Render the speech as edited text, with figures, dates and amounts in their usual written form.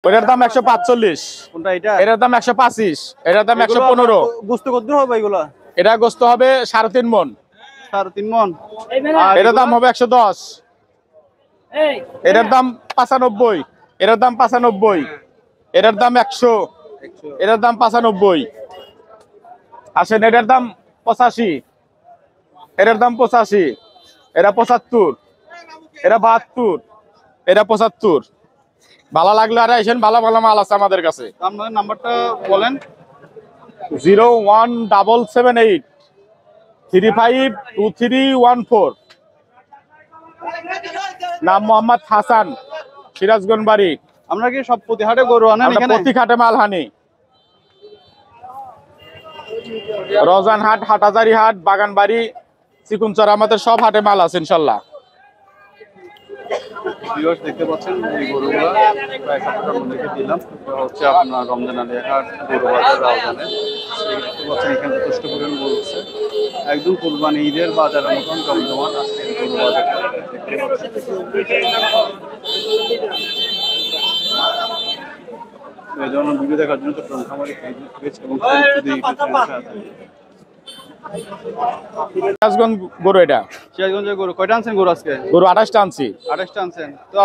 ওটার দাম 145। কোনটা এটা? এটার দাম 125। এটার দাম 115। গোস্ত কত হবে এগুলা? এটা গোস্ত হবে 3.5 মণ। 3.5 মণ। এটার দাম হবে 110। এটার দাম 95। এটার দাম 95। এটার দাম 100। এটার দাম 95। আসেন, এটার দাম 85। এটার দাম 85। এটা 75। এটা 72। এটা 75। ভালো লাগলে আর আসেন, ভালো ভালো মাল আছে আমাদের কাছে। আপনাদের নাম্বারটা বলেন। 01778 352314। নাম মোহাম্মদ হাসান, সিরাজগঞ্জ বাড়ি। আমরা কি সব প্রতিহাটে গরু আনেন এখানে? প্রতি হাটে মাল হানি। রজানহাট, হাটাজারি হাট, বাগানবাড়ি, চিকুনচর, আমাদের সব হাটে মাল আছে ইনশাল্লাহ। ভিউয়ার্স দেখতে পাচ্ছেন এই গরুগুলো প্রায় সপ্তাহের মধ্যে দিলাম। হচ্ছে আপনার রমজান আলী হাট গরু বাজার রাউজানে। দেখতে পাচ্ছেন এখানে যথেষ্ট পরিমাণ গরু আছে। একদম কুরবানি ঈদের বাজারের মতন জমজমাট আজকে গরু বাজারটা দেখতে পাচ্ছেন। এই ধরনের ভিডিও দেখার জন্য চট্টগ্রাম খামারি ফেসবুক পেজ এবং সিরাজগঞ্জ গরু। এটা সিরাজগঞ্জের গরু কয়টা আনছেন গরু আজকে? গরু 28টা আনছি। 28টা আনছেন তো